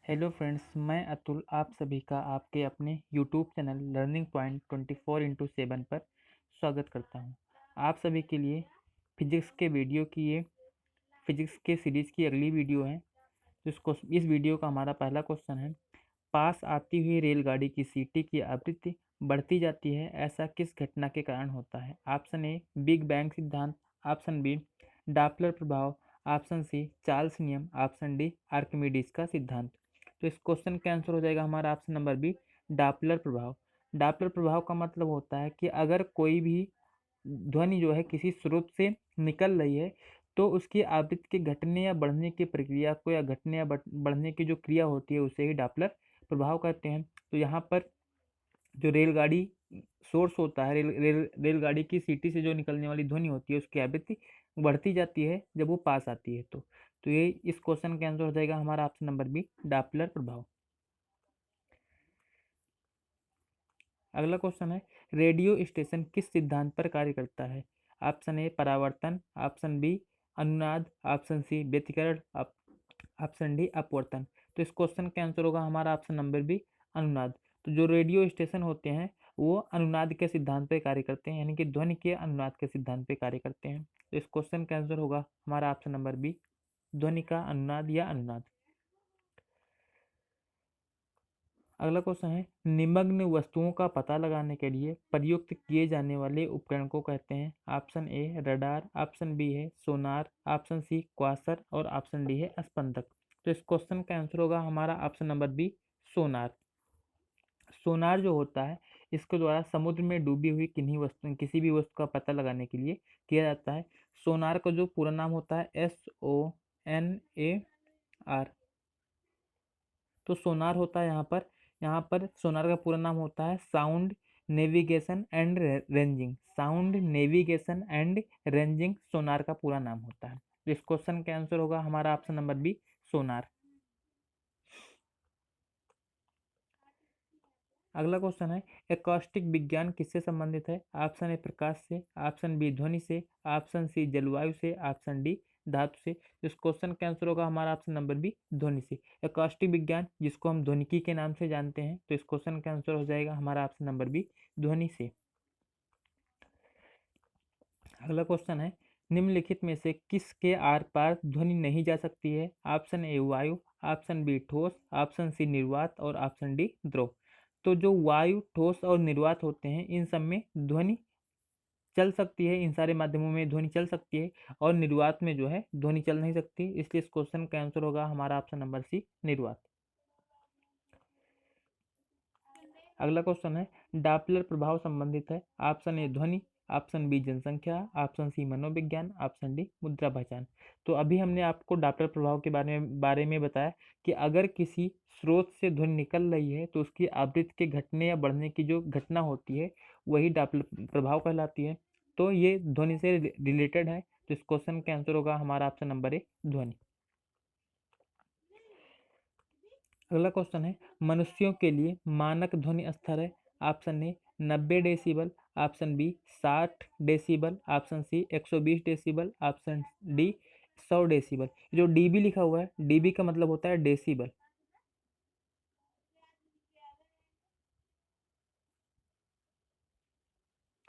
Hello friends, मैं अतुल आप सभी का आपके अपने YouTube channel learning point 24x7 पर स्वागत करता हूं। आप सभी के लिए फिजिक्स के वीडियो की ये फिजिक्स के सीरीज़ की अगली वीडियो है। इस वीडियो का हमारा पहला क्वेश्चन है, पास आती हुई रेलगाड़ी की सीटी की आवृत्ति बढ़ती जाती है, ऐसा किस घटना के कारण होता है? ऑप्शन ए बिग बैंग सिद्धांत, ऑप्शन बी डापलर प्रभाव, ऑप्शन सी चार्ल्स नियम, ऑप्शन डी आर्किमिडीज का सिद्धांत। तो इस क्वेश्चन का आंसर हो जाएगा हमारा ऑप्शन नंबर बी, डापलर प्रभाव। डापलर प्रभाव का मतलब होता है कि अगर कोई भी ध्वनि जो है किसी स्रोत से निकल रही है, तो उसकी आवृत्ति के घटने या बढ़ने की प्रक्रिया को या घटने या बढ़ने की जो क्रिया होती है उसे ही डापलर प्रभाव कहते हैं। तो यहाँ पर जो रेलगाड़ी सोर्स होता है, रेलगाड़ी की सीटी से जो निकलने वाली ध्वनि होती है उसकी आवृत्ति बढ़ती जाती है जब वो पास आती है। तो ये इस क्वेश्चन का आंसर हो जाएगा हमारा ऑप्शन नंबर बी, डापलर प्रभाव। अगला क्वेश्चन है, रेडियो स्टेशन किस सिद्धांत पर कार्य करता है? ऑप्शन ए परावर्तन, ऑप्शन बी अनुनाद, ऑप्शन सी व्यतिकरण, ऑप्शन डी अपवर्तन। तो इस क्वेश्चन का आंसर होगा हमारा ऑप्शन नंबर बी, अनुनाद। तो जो रेडियो स्टेशन होते हैं वो अनुनाद के सिद्धांत पे कार्य करते हैं, यानी कि ध्वनि के अनुनाद के सिद्धांत पे कार्य करते हैं। तो इस क्वेश्चन का आंसर होगा हमारा ऑप्शन नंबर बी, ध्वनि का अनुनाद या अनुनाद। अगला क्वेश्चन है, निमग्न वस्तुओं का पता लगाने के लिए प्रयुक्त किए जाने वाले उपकरण को कहते हैं? Option A radar, option B है सोनार, ऑप्शन सी क्वासर और ऑप्शन डी है स्पंदक। तो इस क्वेश्चन का आंसर होगा हमारा option number B, sonar. Sonar जो होता है इसके द्वारा समुद्र में डूबी हुई किसी भी वस्तु का पता लगाने के लिए किया जाता है। सोनार का जो पूरा नाम होता है SONAR। तो सोनार होता है यहाँ पर सोनार का पूरा नाम होता है sound navigation and ranging. Sound navigation and ranging sonar का पूरा नाम होता है। तो इस क्वेश्चन का आंसर होगा हमारा ऑप्शन नंबर बी, सोनार। अगला क्वेश्चन है, एकॉस्टिक विज्ञान किससे संबंधित है? ऑप्शन ए प्रकाश से, ऑप्शन बी ध्वनि से, ऑप्शन सी जलवायु से, ऑप्शन डी धातु से। इस क्वेश्चन का आंसर होगा हमारा ऑप्शन नंबर बी, ध्वनि से। एकॉस्टिक विज्ञान जिसको हम ध्वनिकी के नाम से जानते हैं, तो इस क्वेश्चन का आंसर हो जाएगा हमारा ऑप्शन नंबर बी, ध्वनि से। अगला क्वेश्चन है, निम्नलिखित में से किसके आर पार ध्वनि नहीं जा सकती है? ऑप्शन ए वायु, ऑप्शन बी ठोस, ऑप्शन सी निर्वात और ऑप्शन डी द्रव। तो जो वायु, ठोस और निर्वात होते हैं इन सब में ध्वनि चल सकती है, इन सारे माध्यमों में ध्वनि चल सकती है, और निर्वात में जो है ध्वनि चल नहीं सकती। इसलिए इस क्वेश्चन का आंसर होगा हमारा ऑप्शन नंबर सी, निर्वात। अगला क्वेश्चन है, डापलर प्रभाव संबंधित है? ऑप्शन ए ध्वनि, ऑप्शन बी जनसंख्या, ऑप्शन सी मनोविज्ञान, ऑप्शन डी मुद्रा पहचान। तो अभी हमने आपको डापलर प्रभाव के बारे में बताया कि अगर किसी स्रोत से ध्वनि निकल रही है तो उसकी आवृत्ति के घटने या बढ़ने की जो घटना होती है वही डापलर प्रभाव कहलाती है। तो ये ध्वनि से रिलेटेड है। तो इस क्वेश्चन का आंसर होगा हमारा ऑप्शन नंबर ए, ध्वनि। अगला क्वेश्चन है, मनुष्यों के लिए मानक ध्वनि स्तर है? Option A 90 decibel, option B 60 decibel, option C 120 decibel, option D 100 decibel. जो डीबी लिखा हुआ है, डीबी का मतलब होता है डेसिबल,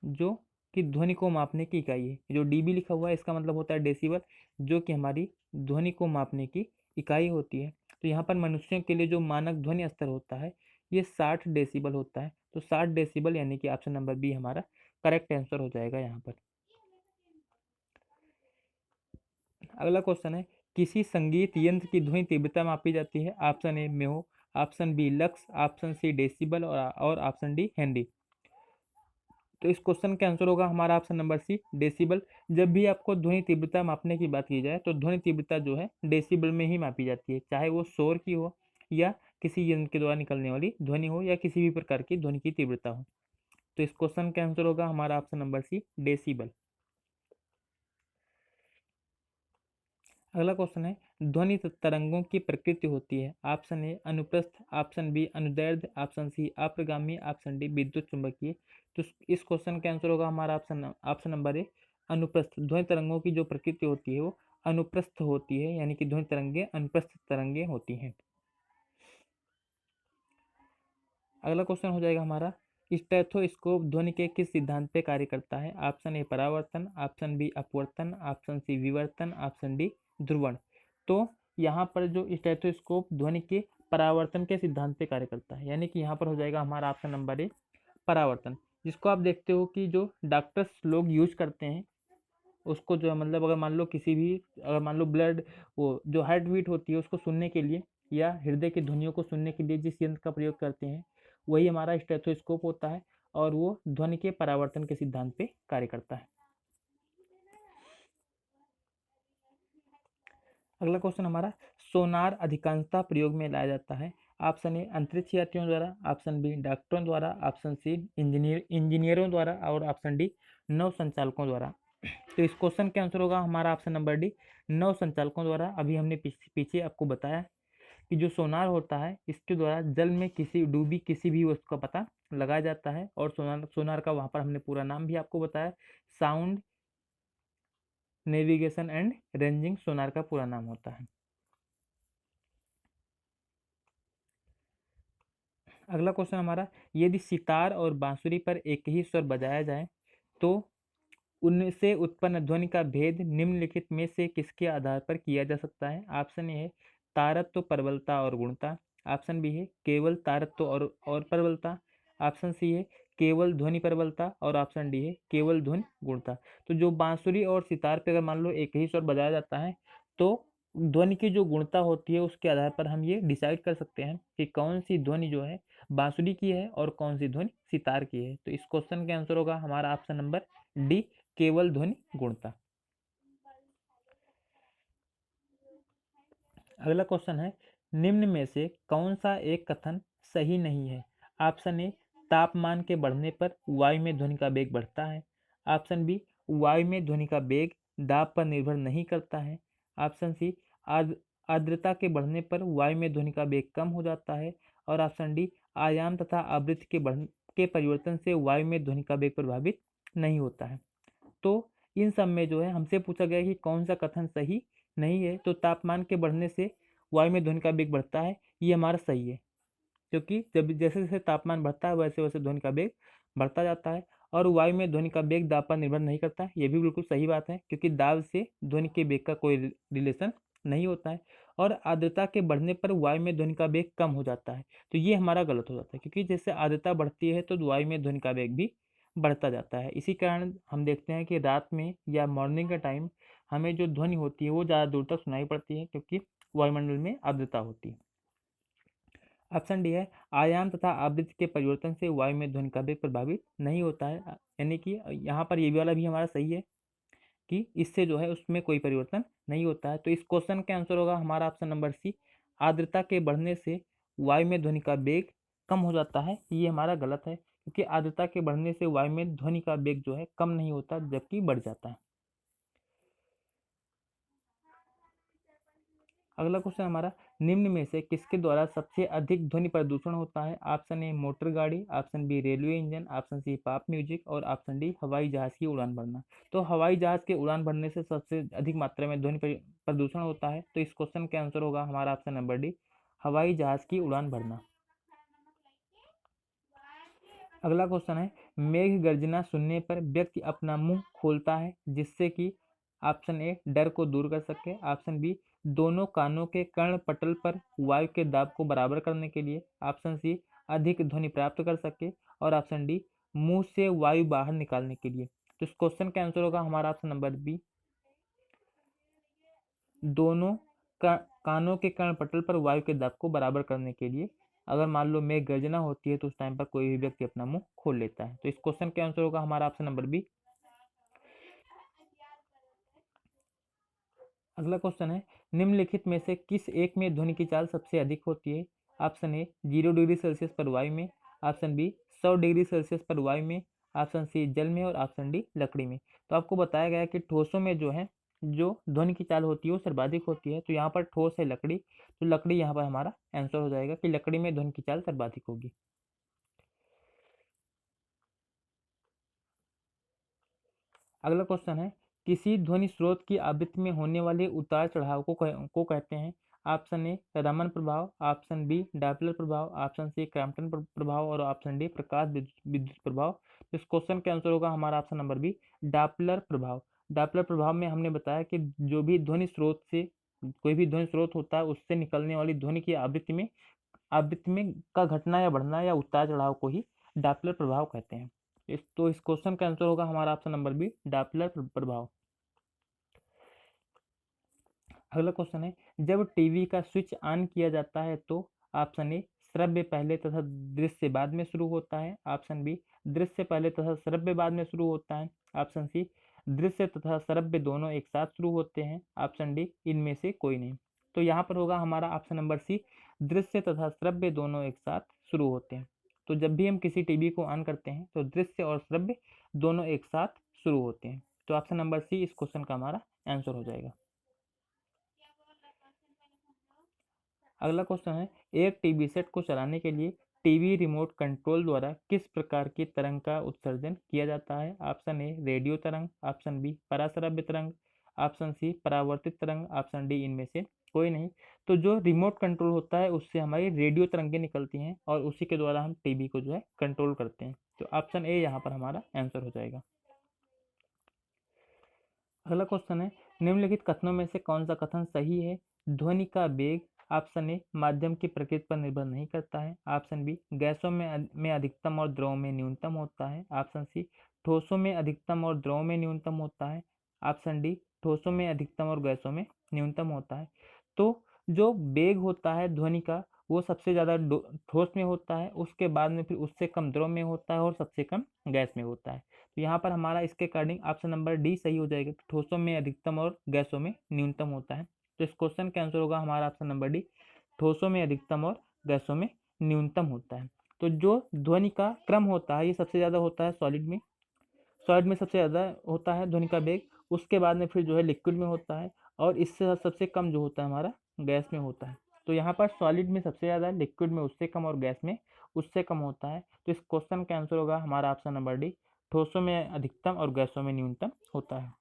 जो कि ध्वनि को मापने की इकाई है। जो डीबी लिखा हुआ है इसका मतलब होता है डेसिबल, जो कि हमारी ध्वनि को मापने की इकाई होती है। तो यहाँ पर मनुष्यों के लिए जो मानक ध्वनि स्तर होता है ये 60 डेसिबल होता है। तो 60 डेसिबल यानी कि ऑप्शन नंबर बी हमारा करेक्ट आंसर हो जाएगा यहाँ पर। अगला क्वेश्चन है, किसी संगीत यंत्र की ध्वनि तीव्रता मापी जाती है? Option A mho, option B lux, option C decibel और ऑप्शन डी हेनरी। तो इस क्वेश्चन का आंसर होगा हमारा ऑप्शन नंबर सी, डेसिबल। जब भी आपको ध्वनि तीव्रता मापने की बात की जाए तो ध्वनि तीव्रता जो है डेसिबल में ही मापी जाती है, चाहे वो शोर की हो या किसी यंत्र के द्वारा निकलने वाली ध्वनि हो या किसी भी प्रकार की ध्वनि की तीव्रता हो। तो इस क्वेश्चन का आंसर होगा हमारा ऑप्शन नंबर सी, डेसिबल। अगला क्वेश्चन है, ध्वनि तरंगों की प्रकृति होती है? ऑप्शन ए अनुप्रस्थ, ऑप्शन बी अनुदैर्ध्य, ऑप्शन सी अप्रगामी, ऑप्शन डी विद्युत चुंबकीय। तो इस क्वेश्चन का आंसर होगा हमारा ऑप्शन नंबर ए, अनुप्रस्थ। ध्वनि तरंगों की जो प्रकृति होती है वो अनुप्रस्थ होती है, यानी कि ध्वनि तरंगे अनुप्रस्थ तरंगे होती हैं। अगला क्वेश्चन हो जाएगा हमारा, स्टेथोस्कोप ध्वनि के किस सिद्धांत पे कार्य करता है? ऑप्शन ए परावर्तन, ऑप्शन बी अपवर्तन, ऑप्शन सी विवर्तन, ऑप्शन डी ध्रुवण। तो यहाँ पर जो स्टेथोस्कोप ध्वनि के परावर्तन के सिद्धांत पे कार्य करता है, यानी कि यहाँ पर हो जाएगा हमारा ऑप्शन नंबर ए परावर्तन, जिसको आप देखते हो कि जो डॉक्टर्स लोग यूज करते हैं उसको जो है, मतलब अगर मान लो किसी भी, अगर मान लो ब्लड, वो जो हार्ट बीट होती है उसको सुनने के लिए या हृदय की ध्वनियों को सुनने के लिए जिस यंत्र का प्रयोग करते हैं वही हमारा स्टेथोस्कोप होता है और वो ध्वनि के परावर्तन के सिद्धांत पे कार्य करता है। अगला क्वेश्चन हमारा, सोनार अधिकांशतः प्रयोग में लाया जाता है? ऑप्शन ए अंतरिक्ष यात्रियों द्वारा, ऑप्शन बी डॉक्टरों द्वारा, ऑप्शन सी इंजीनियरों द्वारा और ऑप्शन डी नौ संचालकों द्वारा। तो इस क्वेश्चन के आंसर होगा हमारा ऑप्शन नंबर डी नौ संचालकों द्वारा। अभी हमने पीछे आपको बताया कि जो सोनार होता है इसके द्वारा जल में किसी डूबी किसी भी वस्तु का पता लगाया जाता है, और सोनार का वहाँ पर हमने पूरा नाम भी आपको बताया, sound navigation and ranging sonar का पूरा नाम होता है। अगला क्वेश्चन हमारा, यदि सितार और बांसुरी पर एक ही स्वर बजाया जाए तो उनसे उत्पन्न ध्वनि का भेद निम्नलिखित में से किसके आधार पर किया जा सकता है? ऑप्शन ए है तारत्व, प्रबलता और गुणता, ऑप्शन बी है केवल तारत्व और प्रबलता, ऑप्शन सी है केवल ध्वनि प्रबलता और ऑप्शन डी है केवल ध्वनि गुणता। तो जो बांसुरी और सितार पे अगर मान लो एक ही स्वर बजाया जाता है तो ध्वनि की जो गुणता होती है उसके आधार पर हम ये डिसाइड कर सकते हैं कि कौन सी ध्वनि जो है बांसुरी की है और कौन सी ध्वनि सितार की है। तो इस क्वेश्चन के आंसर होगा हमारा ऑप्शन नंबर डी केवल ध्वनि गुणता। अगला क्वेश्चन है, निम्न में से कौन सा एक कथन सही नहीं है? ऑप्शन ए तापमान के बढ़ने पर वायु में ध्वनि का वेग बढ़ता है, ऑप्शन बी वायु में ध्वनि का वेग दाब पर निर्भर नहीं करता है, ऑप्शन सी आर्द्रता के बढ़ने पर वायु में ध्वनि का वेग कम हो जाता है, और ऑप्शन डी आयाम तथा आवृत्ति के परिवर्तन से वायु में ध्वनि का वेग प्रभावित नहीं होता है। तो इन सब में जो है हमसे पूछा गया कि कौन सा कथन सही नहीं है, तो तापमान के बढ़ने से वायु में ध्वनि का वेग बढ़ता है, ये हमारा सही है, क्योंकि जब जैसे जैसे तापमान बढ़ता है वैसे वैसे ध्वनि का वेग बढ़ता जाता है, और वायु में ध्वनि का वेग दाब पर निर्भर नहीं करता, ये भी बिल्कुल सही बात है, क्योंकि दाब से ध्वनि के वेग का कोई रिलेशन नहीं होता है, और आर्द्रता के बढ़ने पर वायु में ध्वनि का वेग कम हो जाता है, तो ये हमारा गलत हो जाता है, क्योंकि जैसे आर्द्रता बढ़ती है तो वायु में ध्वनि का वेग भी बढ़ता जाता है। इसी कारण हम देखते हैं कि रात में या मॉर्निंग के टाइम हमें जो ध्वनि होती है वो ज़्यादा दूर तक सुनाई पड़ती है, क्योंकि वायुमंडल में आर्द्रता होती है। ऑप्शन डी है आयाम तथा आवृत्ति के परिवर्तन से वायु में ध्वनि का वेग प्रभावित नहीं होता है, यानी कि यहाँ पर ये वाला भी हमारा सही है कि इससे जो है उसमें कोई परिवर्तन नहीं होता है। तो इस क्वेश्चन का आंसर होगा हमारा ऑप्शन नंबर सी, आर्द्रता के बढ़ने से वायु में ध्वनि का वेग कम हो जाता है, ये हमारा गलत है, क्योंकि आर्द्रता के बढ़ने से वायु में ध्वनि का वेग जो है कम नहीं होता जबकि बढ़ जाता है। अगला क्वेश्चन हमारा, निम्न में से किसके द्वारा सबसे अधिक ध्वनि प्रदूषण होता है? ऑप्शन ए मोटर गाड़ी, option B railway engine, option C pop music और ऑप्शन डी हवाई जहाज की उड़ान भरना। तो हवाई जहाज के उड़ान भरने से सबसे अधिक मात्रा में ध्वनि प्रदूषण होता है, तो इस क्वेश्चन का आंसर होगा हमारा ऑप्शन नंबर डी हवाई जहाज की उड़ान भरना। अगला क्वेश्चन है, मेघ गर्जना सुनने पर व्यक्ति अपना मुंह खोलता है जिससे कि ऑप्शन ए डर को दूर कर सके, ऑप्शन बी दोनों कानों के कर्ण पटल पर वायु के दाब को बराबर करने के लिए, ऑप्शन सी अधिक ध्वनि प्राप्त कर सके, और ऑप्शन डी मुंह से वायु बाहर निकालने के लिए। तो इस क्वेश्चन का आंसर होगा हमारा ऑप्शन नंबर बी दोनों कानों के कर्ण पटल पर वायु के दाब को बराबर करने के लिए। अगर मान लो मेघ गर्जना होती है तो उस टाइम पर कोई भी व्यक्ति अपना मुंह खोल लेता है, तो इस क्वेश्चन का आंसर होगा हमारा ऑप्शन नंबर बी। अगला क्वेश्चन है, निम्नलिखित में से किस एक में ध्वनि की चाल सबसे अधिक होती है? ऑप्शन ए 0 डिग्री सेल्सियस पर वायु में, ऑप्शन बी 100 डिग्री सेल्सियस पर वायु में, ऑप्शन सी जल में और ऑप्शन डी लकड़ी में। तो आपको बताया गया है कि ठोसों में जो है जो ध्वनि की चाल होती है वो सर्वाधिक होती है, तो यहाँ पर ठोस है लकड़ी, तो लकड़ी यहाँ पर हमारा आंसर हो जाएगा कि लकड़ी में ध्वनि की चाल सर्वाधिक होगी। अगला क्वेश्चन है, किसी ध्वनि स्रोत की आवृत्ति में होने वाले उतार चढ़ाव को कहते हैं? ऑप्शन ए रमन प्रभाव, ऑप्शन बी डैपलर प्रभाव, ऑप्शन सी क्रैम्पटन प्रभाव और ऑप्शन डी प्रकाश विद्युत प्रभाव। इस क्वेश्चन का आंसर होगा हमारा ऑप्शन नंबर बी डैपलर प्रभाव। डैपलर प्रभाव में हमने बताया कि जो भी ध्वनि स्रोत से कोई भी ध्वनि स्रोत होता है उससे निकलने वाली ध्वनि की आवृत्ति में का घटना या बढ़ना या उतार चढ़ाव को ही डैपलर प्रभाव कहते हैं। इस क्वेश्चन का आंसर होगा हमारा ऑप्शन नंबर बी डैपलर प्रभाव। अगला क्वेश्चन है, जब टीवी का स्विच ऑन किया जाता है तो ऑप्शन ए श्रव्य पहले तथा दृश्य बाद में शुरू होता है, ऑप्शन बी दृश्य पहले तथा श्रव्य बाद में शुरू होता है, ऑप्शन सी दृश्य तथा श्रव्य दोनों एक साथ शुरू होते हैं, ऑप्शन डी इनमें से कोई नहीं। तो यहाँ पर होगा हमारा ऑप्शन नंबर सी दृश्य तथा श्रव्य दोनों एक साथ शुरू होते हैं। तो जब भी हम किसी टीवी को ऑन करते हैं तो दृश्य और श्रव्य दोनों एक साथ शुरू होते हैं। तो ऑप्शन नंबर सी इस क्वेश्चन का हमारा आंसर हो जाएगा। अगला क्वेश्चन है, एक टीवी सेट को चलाने के लिए टीवी रिमोट कंट्रोल द्वारा किस प्रकार की तरंग का उत्सर्जन किया जाता है, ऑप्शन ए रेडियो तरंग, ऑप्शन बी पराश्रव्य तरंग, ऑप्शन सी परावर्तित तरंग, ऑप्शन डी इनमें से कोई नहीं। तो जो रिमोट कंट्रोल होता है उससे हमारी रेडियो तरंगें निकलती हैं और उसी के द्वारा हम टीवी को जो है कंट्रोल करते हैं। तो ऑप्शन ए यहाँ पर हमारा आंसर हो जाएगा। अगला क्वेश्चन है, निम्नलिखित कथनों में से कौन सा कथन सही है। ध्वनि का वेग ऑप्शन ए माध्यम की प्रकृति पर निर्भर नहीं करता है, ऑप्शन बी गैसों में अधिकतम और द्रव में न्यूनतम होता है, ऑप्शन सी ठोसों में अधिकतम और द्रव में न्यूनतम होता है, ऑप्शन डी ठोसों में अधिकतम और गैसों में न्यूनतम होता है। तो जो वेग होता है ध्वनि का वो सबसे ज़्यादा ठोस में होता है, उसके बाद में फिर उससे कम द्रव में होता है और सबसे कम गैस में होता है। तो यहाँ पर हमारा इसके अकॉर्डिंग ऑप्शन नंबर डी सही हो जाएगा, ठोसों में अधिकतम और गैसों में न्यूनतम होता है। तो इस क्वेश्चन का आंसर होगा हमारा ऑप्शन नंबर डी ठोसों में अधिकतम और गैसों में न्यूनतम होता है। तो जो ध्वनि का क्रम होता है ये सबसे ज़्यादा होता है सॉलिड में सबसे ज़्यादा होता है ध्वनि का वेग, उसके बाद में फिर जो है लिक्विड में होता है और इससे सबसे कम जो होता है हमारा गैस में होता है। तो यहाँ पर सॉलिड में सबसे ज़्यादा, लिक्विड में उससे कम और गैस में उससे कम होता है। तो इस क्वेश्चन का आंसर होगा हमारा ऑप्शन नंबर डी ठोसों में अधिकतम और गैसों में न्यूनतम होता है।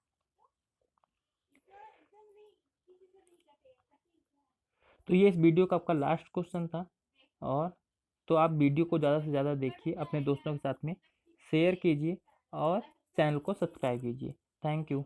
तो ये इस वीडियो का आपका लास्ट क्वेश्चन था। और तो आप वीडियो को ज़्यादा से ज़्यादा देखिए, अपने दोस्तों के साथ में शेयर कीजिए और चैनल को सब्सक्राइब कीजिए। Thank you.